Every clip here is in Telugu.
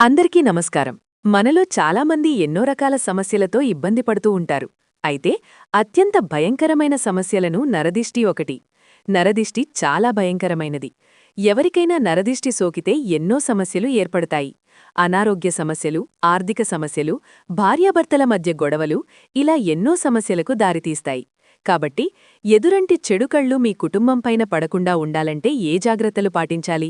అందరికీ నమస్కారం. మనలో చాలామంది ఎన్నో రకాల సమస్యలతో ఇబ్బంది పడుతూ ఉంటారు. అయితే అత్యంత భయంకరమైన సమస్యలను నరదిష్టి ఒకటి. నరదిష్టి చాలా భయంకరమైనది. ఎవరికైనా నరదిష్టి సోకితే ఎన్నో సమస్యలు ఏర్పడతాయి. అనారోగ్య సమస్యలు, ఆర్థిక సమస్యలు, భార్యాభర్తల మధ్య గొడవలు ఇలా ఎన్నో సమస్యలకు దారితీస్తాయి. కాబట్టి ఎదురంటి చెడు కళ్ళు మీ కుటుంబంపైన పడకుండా ఉండాలంటే ఏ జాగ్రత్తలు పాటించాలి?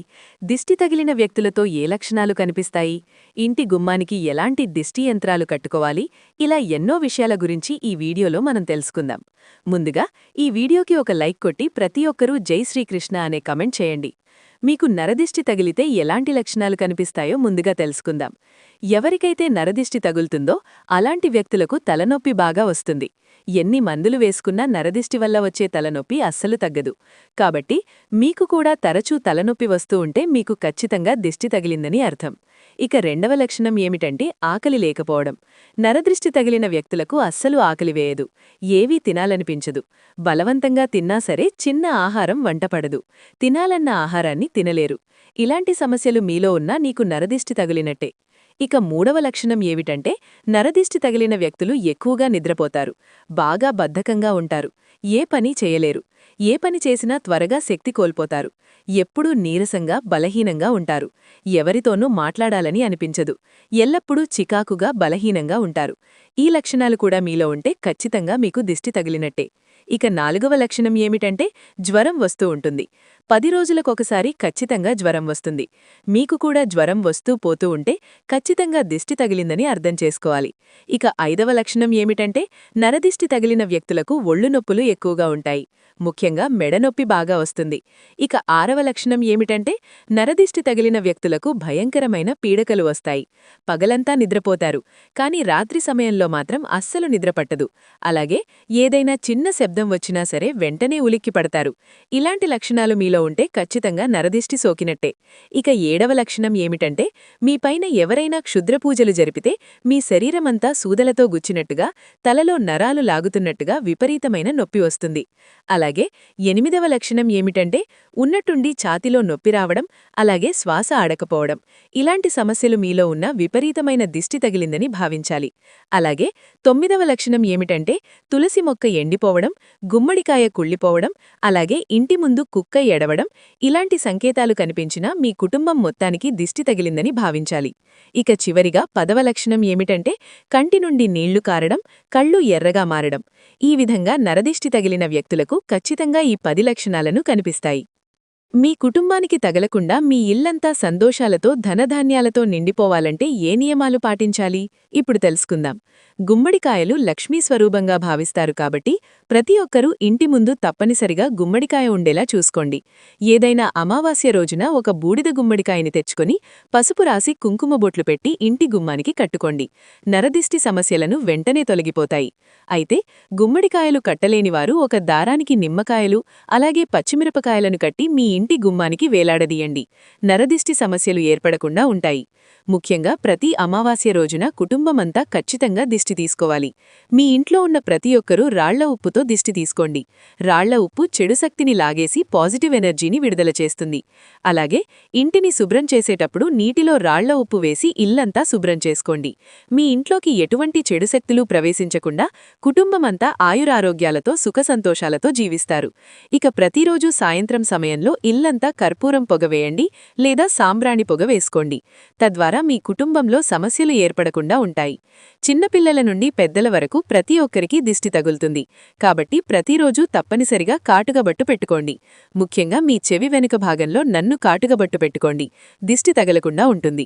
దిష్టి తగిలిన వ్యక్తులతో ఏ లక్షణాలు కనిపిస్తాయి? ఇంటి గుమ్మానికి ఎలాంటి దిష్టి యంత్రాలు కట్టుకోవాలి? ఇలా ఎన్నో విషయాల గురించి ఈ వీడియోలో మనం తెలుసుకుందాం. ముందుగా ఈ వీడియోకి ఒక లైక్ కొట్టి ప్రతి ఒక్కరూ జై శ్రీకృష్ణ అనే కమెంట్ చేయండి. మీకు నరదిష్టి తగిలితే ఎలాంటి లక్షణాలు కనిపిస్తాయో ముందుగా తెలుసుకుందాం. ఎవరికైతే నరదిష్టి తగులుతుందో అలాంటి వ్యక్తులకు తలనొప్పి బాగా వస్తుంది. ఎన్ని మందులు వేసుకున్నా నరదిష్టి వల్ల వచ్చే తలనొప్పి అస్సలు తగ్గదు. కాబట్టి మీకు కూడా తరచూ తలనొప్పి వస్తూ ఉంటే మీకు ఖచ్చితంగా దిష్టి తగిలిందని అర్థం. ఇక రెండవ లక్షణం ఏమిటంటే ఆకలి లేకపోవడం. నరదృష్టి తగిలిన వ్యక్తులకు అస్సలు ఆకలి వేయదు. ఏవీ తినాలనిపించదు. బలవంతంగా తిన్నా సరే చిన్న ఆహారం వంటపడదు. తినాలన్న ఆహారాన్ని తినలేరు. ఇలాంటి సమస్యలు మీలో ఉన్నా నీకు నరదిష్టి తగిలినట్టే. ఇక మూడవ లక్షణం ఏమిటంటే నరదిష్టి తగిలిన వ్యక్తులు ఎక్కువగా నిద్రపోతారు. బాగా బద్ధకంగా ఉంటారు. ఏ పని చేయలేరు. ఏ పని చేసినా త్వరగా శక్తి కోల్పోతారు. ఎప్పుడూ నీరసంగా, బలహీనంగా ఉంటారు. ఎవరితోనూ మాట్లాడాలని అనిపించదు. ఎల్లప్పుడూ చికాకుగా, బలహీనంగా ఉంటారు. ఈ లక్షణాలు కూడా మీలో ఉంటే ఖచ్చితంగా మీకు దిష్టి తగిలినట్టే. ఇక నాలుగవ లక్షణం ఏమిటంటే జ్వరం వస్తూ ఉంటుంది. 10 రోజులకొకసారి ఖచ్చితంగా జ్వరం వస్తుంది. మీకు కూడా జ్వరం వస్తూ పోతూ ఉంటే ఖచ్చితంగా దిష్టి తగిలిందని అర్థం చేసుకోవాలి. ఇక ఐదవ లక్షణం ఏమిటంటే నరదిష్టి తగిలిన వ్యక్తులకు ఒళ్ళు నొప్పులు ఎక్కువగా ఉంటాయి. ముఖ్యంగా మెడనొప్పి బాగా వస్తుంది. ఇక ఆరవ లక్షణం ఏమిటంటే నరదిష్టి తగిలిన వ్యక్తులకు భయంకరమైన పీడకలు వస్తాయి. పగలంతా నిద్రపోతారు. కాని రాత్రి సమయంలో మాత్రం అస్సలు నిద్రపట్టదు. అలాగే ఏదైనా చిన్న శబ్దం వచ్చినా సరే వెంటనే ఉలిక్కి పడతారు. ఇలాంటి లక్షణాలు మీలో ఉంటే ఖచ్చితంగా నరదిష్టి సోకినట్టే. ఇక ఏడవ లక్షణం ఏమిటంటే మీపైన ఎవరైనా క్షుద్రపూజలు జరిపితే మీ శరీరమంతా సూదలతో గుచ్చినట్టుగా, తలలో నరాలు లాగుతున్నట్టుగా విపరీతమైన నొప్పి వస్తుంది. అలాగే ఎనిమిదవ లక్షణం ఏమిటంటే ఉన్నట్టుండి ఛాతిలో నొప్పి రావడం, అలాగే శ్వాస ఆడకపోవడం. ఇలాంటి సమస్యలు మీలో ఉన్న విపరీతమైన దిష్టి తగిలిందని భావించాలి. అలాగే తొమ్మిదవ లక్షణం ఏమిటంటే తులసి మొక్క ఎండిపోవడం, గుమ్మడికాయ కుళ్ళిపోవడం, అలాగే ఇంటి ముందు కుక్క ఎడవడం. ఇలాంటి సంకేతాలు కనిపించినా మీ కుటుంబం మొత్తానికి దిష్టి తగిలిందని భావించాలి. ఇక చివరిగా 10వ లక్షణం ఏమిటంటే కంటి నుండి నీళ్లు కారడం, కళ్ళు ఎర్రగా మారడం. ఈ విధంగా నరదిష్టి తగిలిన వ్యక్తులకు ఖచ్చితంగా ఈ 10 లక్షణాలను కనిపిస్తాయి. మీ కుటుంబానికి తగలకుండా మీ ఇల్లంతా సంతోషాలతో, ధనధాన్యాలతో నిండిపోవాలంటే ఏ నియమాలు పాటించాలి? ఇప్పుడు తెలుసుకుందాం. గుమ్మడికాయలు లక్ష్మీ స్వరూపంగా భావిస్తారు కాబట్టి ప్రతి ఒక్కరూ ఇంటి ముందు తప్పనిసరిగా గుమ్మడికాయ ఉండేలా చూసుకోండి. ఏదైనా అమావాస్య రోజున ఒక బూడిద గుమ్మడికాయని తెచ్చుకొని పసుపు రాసి కుంకుమ బొట్లు పెట్టి ఇంటి గుమ్మానికి కట్టుకోండి. నరదిష్టి సమస్యలను వెంటనే తొలగిపోతాయి. అయితే గుమ్మడికాయలు కట్టలేనివారు ఒక దారానికి నిమ్మకాయలు, అలాగే పచ్చిమిరపకాయలను కట్టి మీ ఇంటి గుమ్మానికి వేలాడదీయండి. నరదిష్టి సమస్యలు ఏర్పడకుండా ఉంటాయి. ముఖ్యంగా ప్రతి అమావాస్య రోజున కుటుంబమంతా ఖచ్చితంగా దిష్టి తీసుకోవాలి. మీ ఇంట్లో ఉన్న ప్రతి ఒక్కరూ రాళ్ల ఉప్పుతో దిష్టి తీసుకోండి. రాళ్ల ఉప్పు చెడు శక్తిని లాగేసి పాజిటివ్ ఎనర్జీని విడుదల చేస్తుంది. అలాగే ఇంటిని శుభ్రం చేసేటప్పుడు నీటిలో రాళ్ల ఉప్పు వేసి ఇల్లంతా శుభ్రం చేసుకోండి. మీ ఇంట్లోకి ఎటువంటి చెడు శక్తులు ప్రవేశించకుండా కుటుంబమంతా ఆయురారోగ్యాలతో సుఖసంతోషాలతో జీవిస్తారు. ఇక ప్రతిరోజు సాయంత్రం సమయంలో ఇల్లంతా కర్పూరం పొగ వేయండి లేదా సాంబ్రాణి పొగ వేసుకోండి. తద్వారా మీ కుటుంబంలో సమస్యలు ఏర్పడకుండా ఉంటాయి. చిన్నపిల్లల నుండి పెద్దల వరకు ప్రతి ఒక్కరికి దిష్టి తగులుతుంది. కాబట్టి ప్రతిరోజూ తప్పనిసరిగా కాటుకబట్టు పెట్టుకోండి. ముఖ్యంగా మీ చెవి వెనుక భాగంలో నన్ను కాటుకబట్టు పెట్టుకోండి. దిష్టి తగలకుండా ఉంటుంది.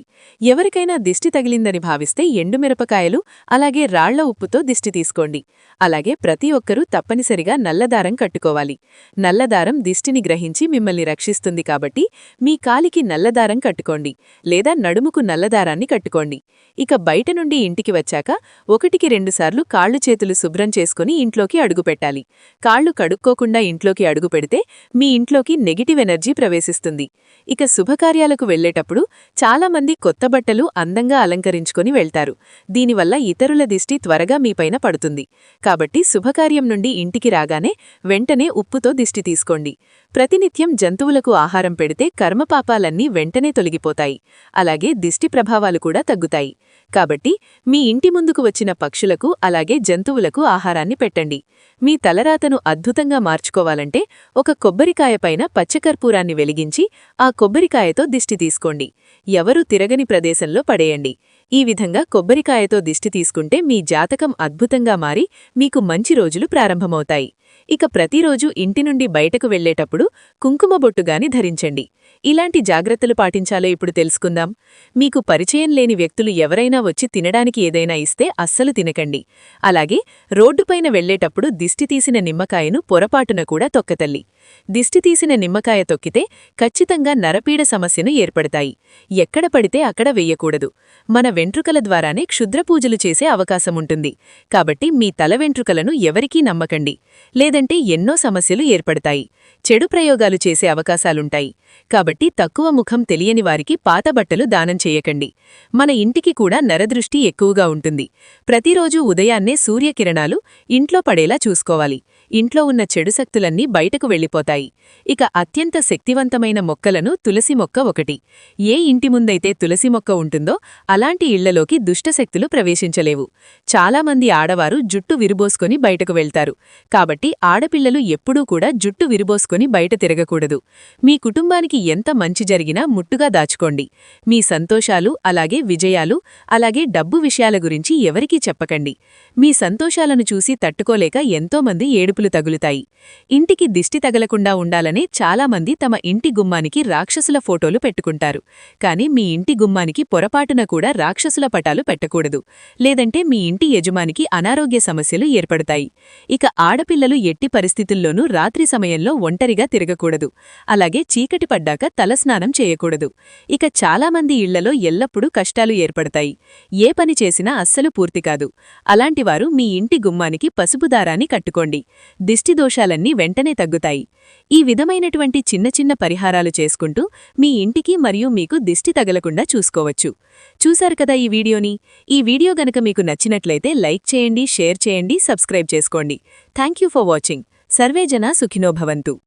ఎవరికైనా దిష్టి తగిలిందని భావిస్తే ఎండుమిరపకాయలు, అలాగే రాళ్ల ఉప్పుతో దిష్టి తీసుకోండి. అలాగే ప్రతి ఒక్కరూ తప్పనిసరిగా నల్లదారం కట్టుకోవాలి. నల్లదారం దిష్టిని గ్రహించి మిమ్మల్ని రక్షిస్తుంది కాబట్టి మీ కాలికి నల్లదారం కట్టుకోండి లేదా నడుముకు నల్లదారాన్ని కట్టుకోండి. ఇక బయట నుండి ఇంటికి వచ్చాక 1-2 సార్లు కాళ్లు చేతులు శుభ్రం చేసుకుని ఇంట్లోకి అడుగుపెట్టాలి. కాళ్లు కడుక్కోకుండా ఇంట్లోకి అడుగు పెడితే మీ ఇంట్లోకి నెగిటివ్ ఎనర్జీ ప్రవేశిస్తుంది. ఇక శుభకార్యాలకు వెళ్లేటప్పుడు చాలామంది కొత్త బట్టలు అందంగా అలంకరించుకొని వెళ్తారు. దీనివల్ల ఇతరుల దిష్టి త్వరగా మీపైన పడుతుంది. కాబట్టి శుభకార్యం నుండి ఇంటికి రాగానే వెంటనే ఉప్పుతో దిష్టి తీసుకోండి. ప్రతినిత్యం జంతువులకు ఆహారం పెడితే కర్మపాపాలన్నీ వెంటనే తొలగిపోతాయి. అలాగే దిష్టి ప్రభావాలు కూడా తగ్గుతాయి. కాబట్టి మీ ఇంటి ముందుకు వచ్చిన పక్షులకు అలాగే జంతువులకు ఆహారాన్ని పెట్టండి. మీ తలరాతను అద్భుతంగా మార్చుకోవాలంటే ఒక కొబ్బరికాయపైన పచ్చకర్పూరాన్ని వెలిగించి ఆ కొబ్బరికాయతో దిష్టి తీసుకోండి. ఎవరూ తిరగని ప్రదేశంలో పడేయండి. ఈ విధంగా కొబ్బరికాయతో దిష్టి తీసుకుంటే మీ జాతకం అద్భుతంగా మారి మీకు మంచి రోజులు ప్రారంభమవుతాయి. ఇక ప్రతిరోజు ఇంటి నుండి బయటకు వెళ్లేటప్పుడు కుంకుమ బొట్టుగాని ధరించండి. ఇలాంటి జాగ్రత్తలు పాటించాలో ఇప్పుడు తెలుసుకుందాం. మీకు పరిచయం లేని వ్యక్తులు ఎవరైనా వచ్చి తినడానికి ఏదైనా ఇస్తే అస్సలు తినకండి. అలాగే రోడ్డుపైన వెళ్లేటప్పుడు దిష్టి తీసిన నిమ్మకాయను పొరపాటున కూడా తొక్కతల్లి. దిష్టి తీసిన నిమ్మకాయ తొక్కితే ఖచ్చితంగా నరపీడ సమస్యను ఏర్పడతాయి. ఎక్కడ పడితే అక్కడ వెయ్యకూడదు. మన వెంట్రుకల ద్వారానే క్షుద్రపూజలు చేసే అవకాశముంటుంది. కాబట్టి మీ తల వెంట్రుకలను ఎవరికీ నమ్మకండి. లేదంటే ఎన్నో సమస్యలు ఏర్పడతాయి. చెడు ప్రయోగాలు చేసే అవకాశాలుంటాయి. కాబట్టి తక్కువ ముఖం తెలియని వారికి పాత బట్టలు దానం చేయకండి. మన ఇంటికి కూడా నరదృష్టి ఎక్కువగా ఉంటుంది. ప్రతిరోజూ ఉదయాన్నే సూర్యకిరణాలు ఇంట్లో పడేలా చూసుకోవాలి. ఇంట్లో ఉన్న చెడు శక్తులన్నీ బయటకు వెళ్ళిపోతాయి. ఇక అత్యంత శక్తివంతమైన మొక్కలను తులసి మొక్క ఒకటి. ఏ ఇంటి ముందైతే తులసి మొక్క ఉంటుందో అలాంటి ఇళ్లలోకి దుష్టశక్తులు ప్రవేశించలేవు. చాలామంది ఆడవారు జుట్టు విరుబోసుకొని బయటకు వెళ్తారు. కాబట్టి ఆడపిల్లలు ఎప్పుడూ కూడా జుట్టు విరుబోసుకొని బయట తిరగకూడదు. మీ కుటుంబానికి ఎంత మంచి జరిగినా ముట్టుగా దాచుకోండి. మీ సంతోషాలు అలాగే విజయాలు అలాగే డబ్బు విషయాల గురించి ఎవరికీ చెప్పకండి. మీ సంతోషాలను చూసి తట్టుకోలేక ఎంతోమంది ఏడుపులు తగులుతాయి. ఇంటికి దిష్టి తగలకుండా ఉండాలనే చాలామంది తమ ఇంటి గుమ్మానికి రాక్షసుల ఫోటోలు పెట్టుకుంటారు. కాని మీ ఇంటి గుమ్మానికి పొరపాటున కూడా రాక్షసుల పటాలు పెట్టకూడదు. లేదంటే మీ ఇంటి యజమానికి అనారోగ్య సమస్యలు ఏర్పడతాయి. ఇక ఆడపిల్లలు ఎట్టి పరిస్థితుల్లోనూ రాత్రి సమయంలో ఒంటరిగా తిరగకూడదు. అలాగే చీకటి పడ్డాక తలస్నానం చేయకూడదు. ఇక చాలామంది ఇళ్లలో ఎల్లప్పుడూ కష్టాలు ఏర్పడతాయి. ఏ పని చేసినా అస్సలు పూర్తి కాదు. అలాంటివారు మీ ఇంటి గుమ్మానికి పసుపు దారాన్ని కట్టుకోండి. దిష్టిదోషాలన్నీ వెంటనే తగ్గుతాయి. ఈ విధమైనటువంటి చిన్న చిన్న పరిహారాలు చేసుకుంటూ మీ ఇంటికి మరియు మీకు దిష్టి తగలకుండా చూసుకోవచ్చు. చూశారు కదా ఈ వీడియోని. ఈ వీడియో గనక మీకు నచ్చినట్లయితే లైక్ చేయండి, షేర్ చేయండి, సబ్స్క్రైబ్ చేసుకోండి. Thank you for watching. Survey జనా సుఖినో భవంతు.